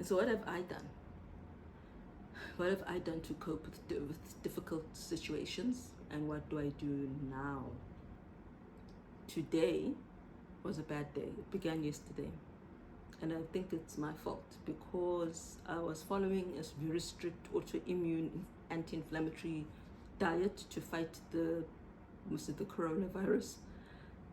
So what have I done? What have I done to cope with difficult situations? And what do I do now? Today was a bad day. It began yesterday. And I think it's my fault because I was following a very strict autoimmune anti-inflammatory diet to fight the coronavirus,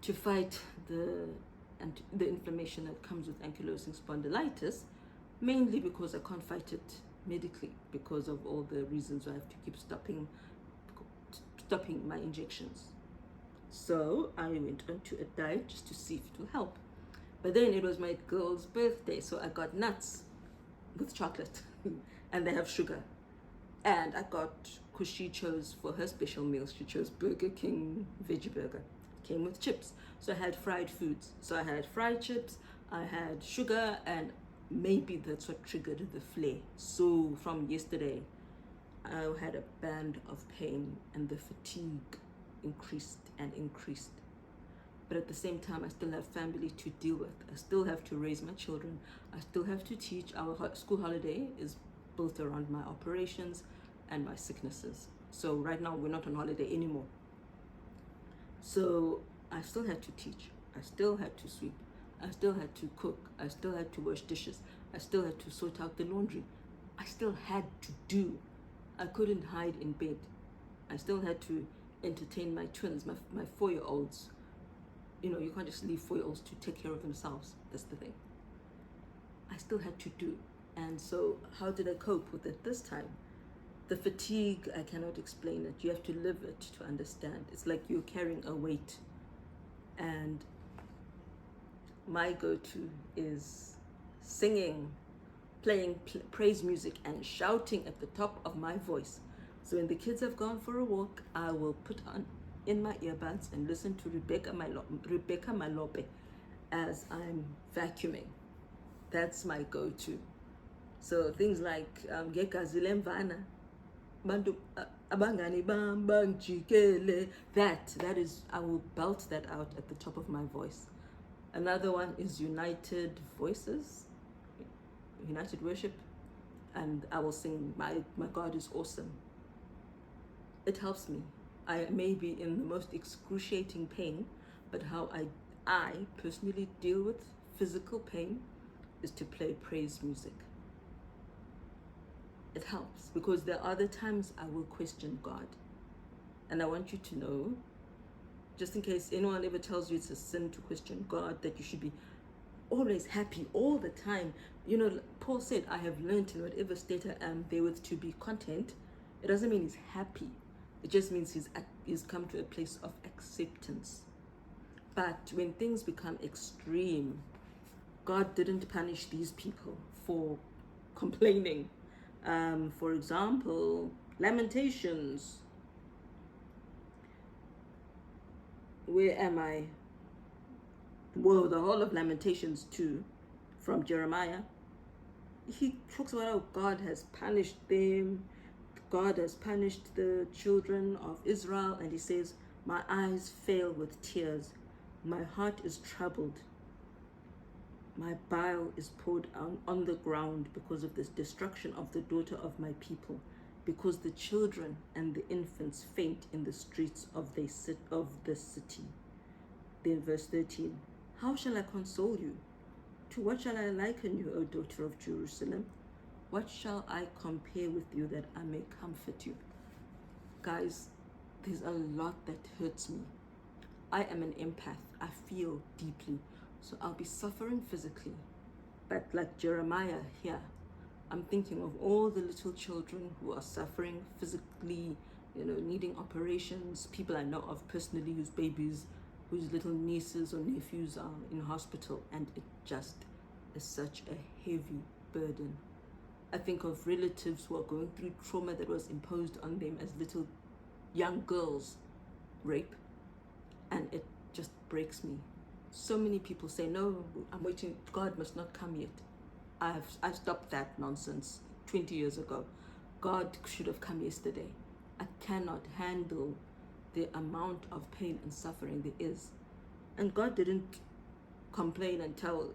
to fight the inflammation that comes with ankylosing spondylitis, mainly because I can't fight it medically because of all the reasons I have to keep stopping my injections. So I went onto a diet just to see if it will help. But then it was my girl's birthday, so I got nuts with chocolate and they have sugar. And I got, because she chose for her special meals, she chose Burger King veggie burger. Came with chips. So I had fried foods. So I had fried chips, I had sugar, and maybe that's what triggered the flare. So from yesterday, I had a band of pain and the fatigue increased and increased. But at the same time, I still have family to deal with. I still have to raise my children. I still have to teach. Our school holiday is built around my operations and my sicknesses. So right now, we're not on holiday anymore. So I still had to teach. I still had to sweep. I still had to cook. I still had to wash dishes. I still had to sort out the laundry. I still had to do. I couldn't hide in bed. I still had to entertain my twins, my 4-year-olds. You know, you can't just leave 4-year-olds to take care of themselves. That's the thing. I still had to do. And so how did I cope with it this time? The fatigue, I cannot explain it. You have to live it to understand. It's like you're carrying a weight. And my go-to is singing, playing praise music and shouting at the top of my voice. So when the kids have gone for a walk, I will put on in my earbuds and listen to Rebecca Malope as I'm vacuuming. That's my go-to. So things like Gekazile Mvana, Abangani Bam Bang Chikele. That is, I will belt that out at the top of my voice. Another one is United Voices, United Worship, and I will sing my God is awesome. It helps me. I may be in the most excruciating pain, but how I personally deal with physical pain is to play praise music. It helps because there are other times I will question God. And I want you to know, just in case anyone ever tells you it's a sin to question God, that you should be always happy all the time. You know, Paul said, I have learned in whatever state I am therewith to be content. It doesn't mean he's happy. It just means he's come to a place of acceptance. But when things become extreme, God didn't punish these people for complaining. For example, Lamentations. Where am I? Well, the whole of Lamentations 2 from Jeremiah. He talks about how God has punished them. God has punished the children of Israel, and he says, my eyes fail with tears. My heart is troubled. My bile is poured on the ground because of this destruction of the daughter of my people, because the children and the infants faint in the streets of the city. Then verse 13, how shall I console you? To what shall I liken you, O daughter of Jerusalem? What shall I compare with you that I may comfort you? Guys, there's a lot that hurts me. I am an empath. I feel deeply. So I'll be suffering physically. But like Jeremiah here, I'm thinking of all the little children who are suffering physically, you know, needing operations, people I know of personally whose babies, whose little nieces or nephews are in hospital, and it just is such a heavy burden. I think of relatives who are going through trauma that was imposed on them as little young girls, rape, and it just breaks me. So many people say, no, I'm waiting, God must not come yet. I stopped that nonsense 20 years ago. God should have come yesterday. I cannot handle the amount of pain and suffering there is. And God didn't complain and tell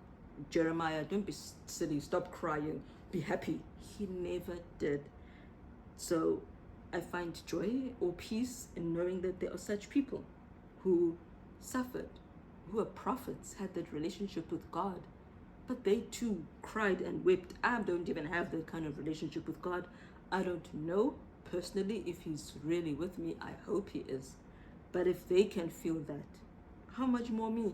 Jeremiah, don't be silly, stop crying, be happy. He never did. So I find joy or peace in knowing that there are such people who suffered, who are prophets, had that relationship with God, but they too cried and wept. I don't even have that kind of relationship with God. I don't know personally if he's really with me. I hope he is. But if they can feel that, how much more me?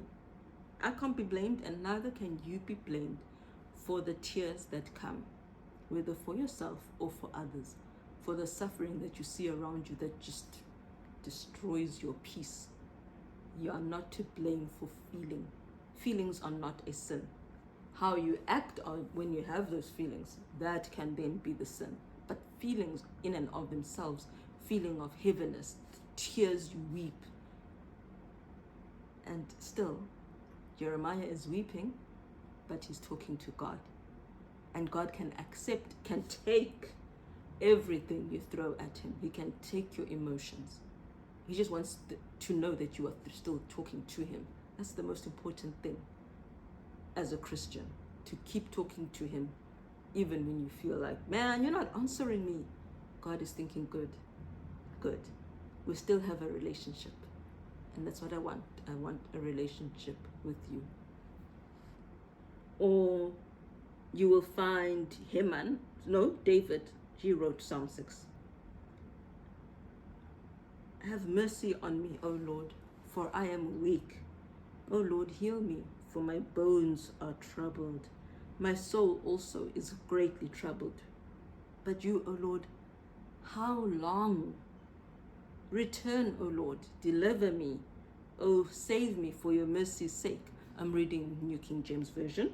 I can't be blamed, and neither can you be blamed for the tears that come, whether for yourself or for others, for the suffering that you see around you that just destroys your peace. You are not to blame for feeling. Feelings are not a sin. How you act on when you have those feelings, that can then be the sin. But feelings in and of themselves, feeling of heaviness, tears you weep. And still, Jeremiah is weeping, but he's talking to God. And God can accept, can take everything you throw at him. He can take your emotions. He just wants to know that you are still talking to him. That's the most important thing as a Christian, to keep talking to him, even when you feel like, man, you're not answering me. God is thinking, good. We still have a relationship. And that's what I want. I want a relationship with you. Or you will find David, he wrote Psalm 6. Have mercy on me, O Lord, for I am weak. O Lord, heal me, for my bones are troubled. My soul also is greatly troubled. But you, O Lord, how long? Return, O Lord, deliver me. Oh, save me for your mercy's sake. I'm reading New King James Version.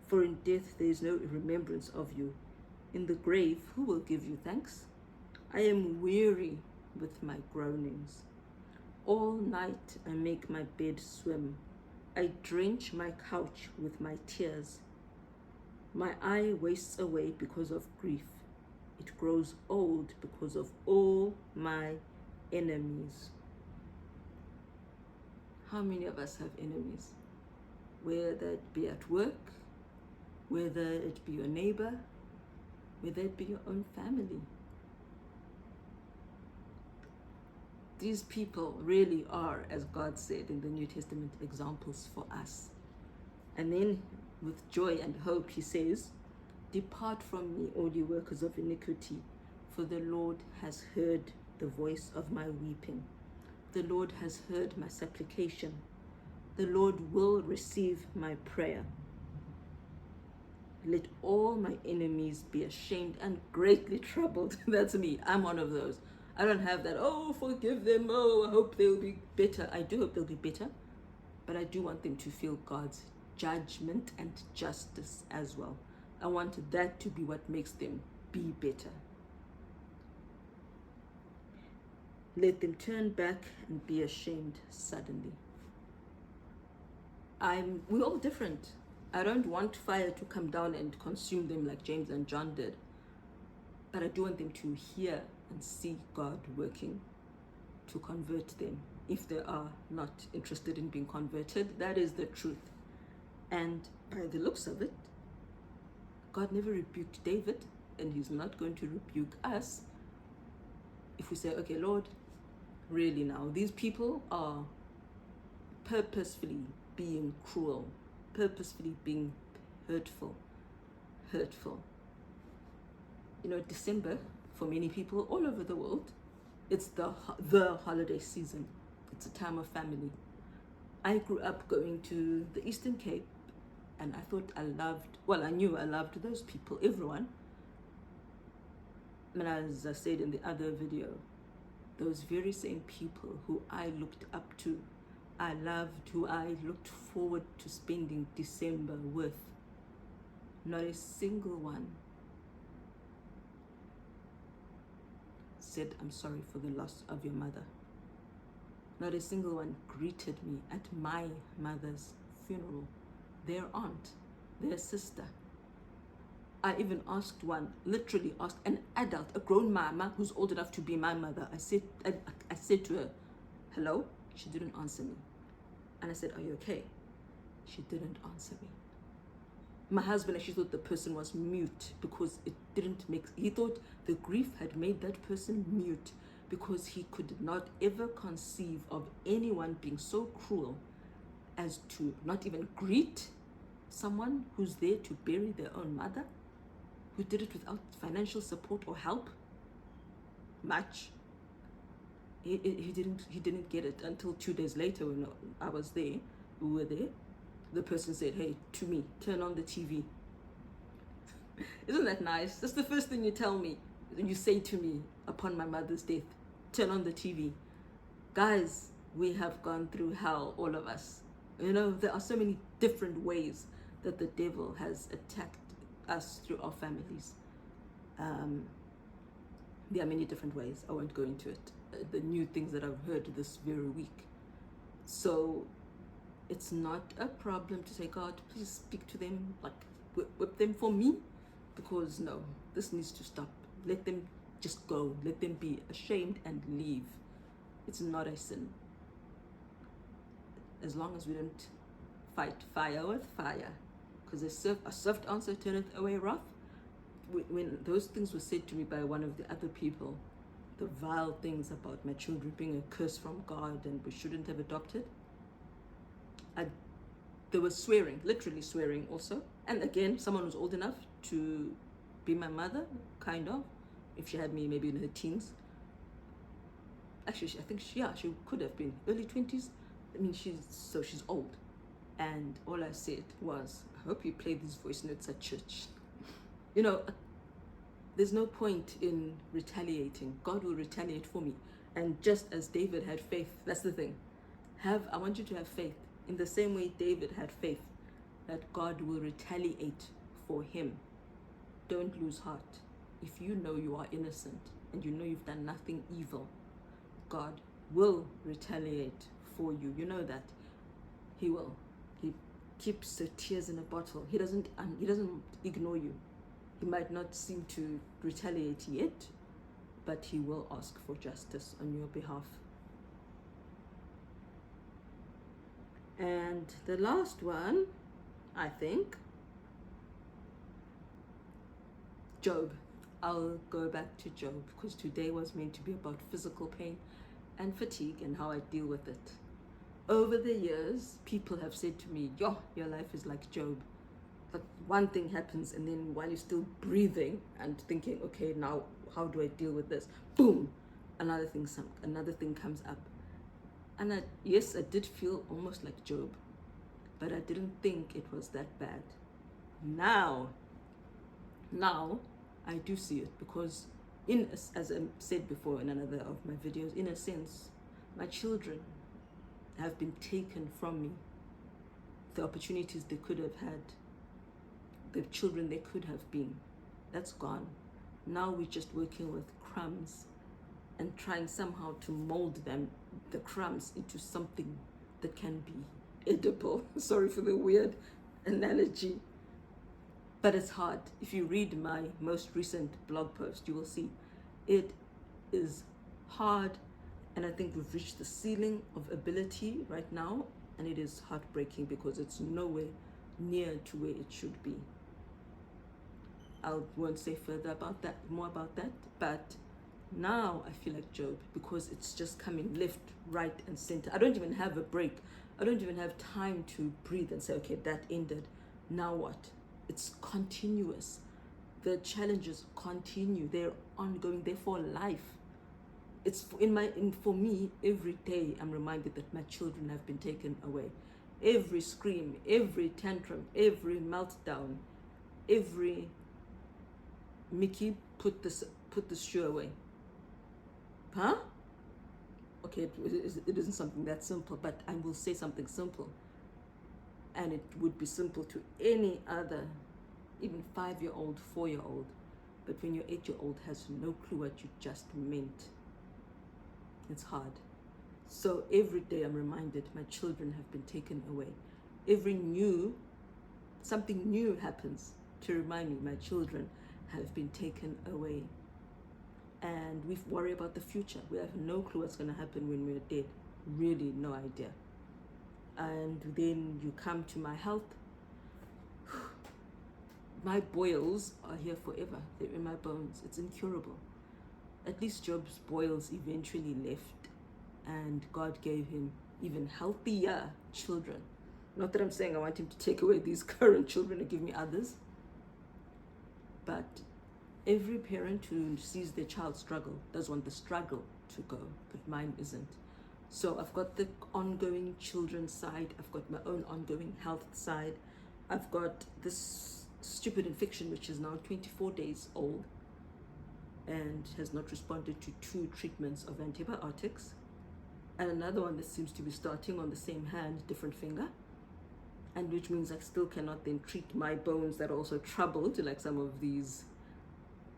For in death there is no remembrance of you. In the grave, who will give you thanks? I am weary with my groanings. All night I make my bed swim. I drench my couch with my tears. My eye wastes away because of grief. It grows old because of all my enemies. How many of us have enemies? Whether it be at work, whether it be your neighbor, whether it be your own family. These people really are, as God said in the New Testament, examples for us. And then with joy and hope, he says, depart from me, all you workers of iniquity, for the Lord has heard the voice of my weeping. The Lord has heard my supplication. The Lord will receive my prayer. Let all my enemies be ashamed and greatly troubled. That's me. I'm one of those. I don't have that, oh, forgive them, oh, I hope they'll be better. I do hope they'll be better, but I do want them to feel God's judgment and justice as well. I want that to be what makes them be better. Let them turn back and be ashamed suddenly. We're all different. I don't want fire to come down and consume them like James and John did. But I do want them to hear and see God working to convert them. If they are not interested in being converted, that is the truth. And by the looks of it, God never rebuked David, and he's not going to rebuke us if we say, okay, Lord, really now, these people are purposefully being cruel, purposefully being hurtful. You know, December, for many people all over the world, it's the holiday season. It's a time of family. I grew up going to the Eastern Cape, and I thought I knew I loved those people, everyone. And as I said in the other video, those very same people who I looked up to, I loved, who I looked forward to spending December with, not a single one said, I'm sorry for the loss of your mother. Not a single one greeted me at my mother's funeral, their aunt, their sister. I even asked one, literally asked an adult, a grown mama who's old enough to be my mother. I said to her, hello? She didn't answer me. And I said, are you okay? She didn't answer me. My husband actually thought the person was mute because it didn't make, he thought the grief had made that person mute because he could not ever conceive of anyone being so cruel as to not even greet someone who's there to bury their own mother, who did it without financial support or help much. He didn't get it until 2 days later when I was there, we were there. The person said, hey, to me, turn on the TV. Isn't that nice? That's the first thing you tell me, you say to me upon my mother's death, turn on the TV. Guys, we have gone through hell, all of us. You know, there are so many different ways that the devil has attacked us through our families. There are many different ways. I won't go into it. The new things that I've heard this very week. So it's not a problem to say, God, please speak to them, like whip them for me, because no, this needs to stop. Let them just go. Let them be ashamed and leave. It's not a sin. As long as we don't fight fire with fire, because a soft answer turneth away wrath. When those things were said to me by one of the other people, the vile things about my children being a curse from God and we shouldn't have adopted, they were swearing, literally swearing also. And again, someone was old enough to be my mother, kind of, if she had me maybe in her teens. Actually, I think she could have been early 20s. I mean, she's old. And all I said was, I hope you play these voice notes at church. You know, there's no point in retaliating. God will retaliate for me. And just as David had faith, that's the thing. I want you to have faith. In the same way David had faith that God will retaliate for him. Don't lose heart. If you know you are innocent and you know you've done nothing evil, God will retaliate for you. You know that. He will. He keeps the tears in a bottle. He doesn't ignore you. He might not seem to retaliate yet, but he will ask for justice on your behalf. And the last one, I think, Job. I'll go back to Job because today was meant to be about physical pain and fatigue and how I deal with it. Over the years, people have said to me, your life is like Job. Like one thing happens and then while you're still breathing and thinking, okay, now how do I deal with this? Boom, another thing comes up. And yes, I did feel almost like Job, but I didn't think it was that bad. Now I do see it because as I said before in another of my videos, in a sense, my children have been taken from me. The opportunities they could have had, the children they could have been, that's gone. Now we're just working with crumbs and trying somehow to mold the crumbs into something that can be edible. Sorry for the weird analogy, but it's hard. If you read my most recent blog post, you will see it is hard, and I think we've reached the ceiling of ability right now, and it is heartbreaking because it's nowhere near to where it should be. I won't say more about that, but now I feel like Job because it's just coming left, right, and center. I don't even have a break. I don't even have time to breathe and say, okay, that ended. Now what? It's continuous. The challenges continue. They're ongoing. They're for life. It's for me, every day I'm reminded that my children have been taken away. Every scream, every tantrum, every meltdown, every Mickey, put this shoe away. Huh? Okay, it isn't something that simple, but I will say something simple. And it would be simple to any other, even 5-year-old, 4-year-old. But when your 8-year-old has no clue what you just meant, it's hard. So every day I'm reminded my children have been taken away. Something new happens to remind me my children have been taken away. And we worry about the future. We have no clue what's going to happen when we're dead. Really no idea. And then you come to my health. my boils are here forever. They're in my bones. It's incurable. At least Job's boils eventually left, and God gave him even healthier children. Not that I'm saying I want him to take away these current children and give me others, but every parent who sees their child struggle does want the struggle to go, but mine isn't. So I've got the ongoing children's side, I've got my own ongoing health side, I've got this stupid infection which is now 24 days old and has not responded to 2 treatments of antibiotics, and another one that seems to be starting on the same hand, different finger, and which means I still cannot then treat my bones that are also troubled, like some of these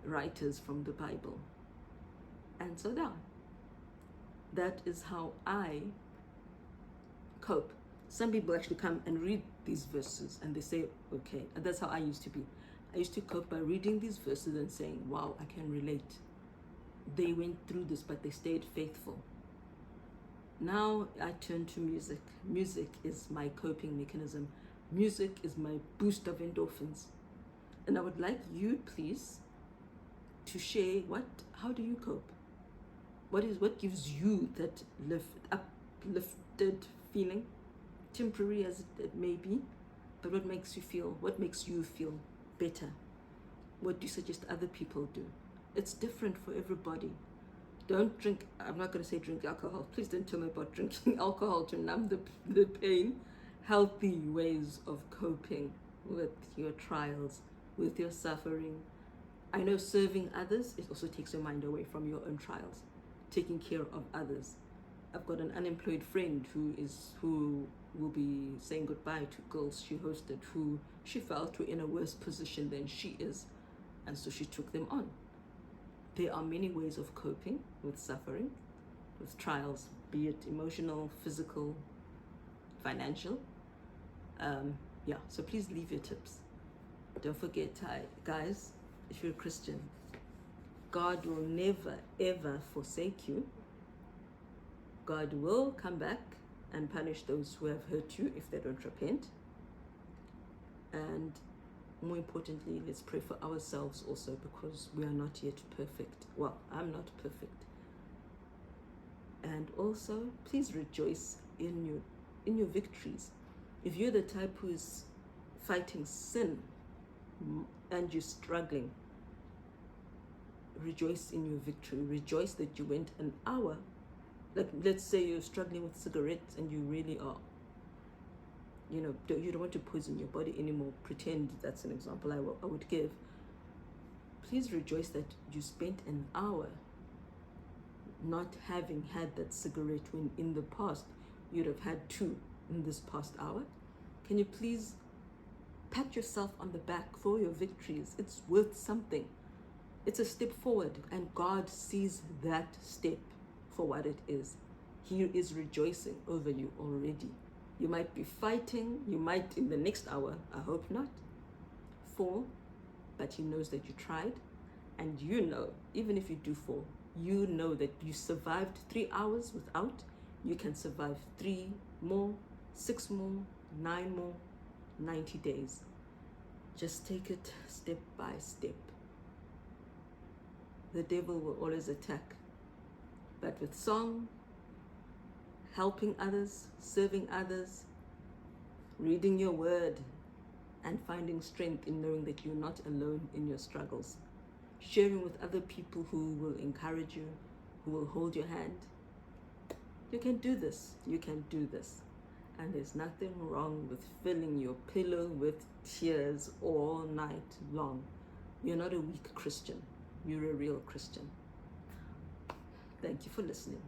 writers from the Bible. And so now, that is how I cope. Some people actually come and read these verses and they say, okay, and that's how I used to be. I used to cope by reading these verses and saying, wow, I can relate. They went through this, but they stayed faithful. Now I turn to music. Music is my coping mechanism. Music is my boost of endorphins. And I would like you, please, to share how do you cope? What gives you that uplifted feeling, temporary as it may be, but what makes you feel better? What do you suggest other people do? It's different for everybody. Don't drink, I'm not going to say drink alcohol. Please don't tell me about drinking alcohol to numb the pain. Healthy ways of coping with your trials, with your suffering. I know serving others, it also takes your mind away from your own trials. Taking care of others. I've got an unemployed friend who will be saying goodbye to girls she hosted who she felt were in a worse position than she is, and so she took them on. There are many ways of coping with suffering, with trials, be it emotional, physical, financial. So please leave your tips. Don't forget, guys, if you're a Christian, God will never, ever forsake you. God will come back and punish those who have hurt you if they don't repent. And more importantly, let's pray for ourselves also, because we are not yet perfect. Well, I'm not perfect. And also, please rejoice in your victories. If you're the type who is fighting sin and you're struggling, rejoice in your victory. Rejoice that you went an hour. Like, let's say you're struggling with cigarettes and you really are, you don't want to poison your body anymore. Pretend that's an example I would give. Please rejoice that you spent an hour not having had that cigarette when in the past you'd have had 2 in this past hour. Can you please pat yourself on the back for your victories? It's worth something. It's a step forward, and God sees that step for what it is. He is rejoicing over you already. You might be fighting, you might in the next hour, I hope not, fall, but He knows that you tried, and even if you do fall, you know that you survived 3 hours without, you can survive 3 more, 6 more, 9 more, 90 days. Just take it step by step. The devil will always attack, but with song, helping others, serving others, reading your word, and finding strength in knowing that you're not alone in your struggles, sharing with other people who will encourage you, who will hold your hand. You can do this. You can do this. And there's nothing wrong with filling your pillow with tears all night long. You're not a weak Christian. You're a real Christian. Thank you for listening.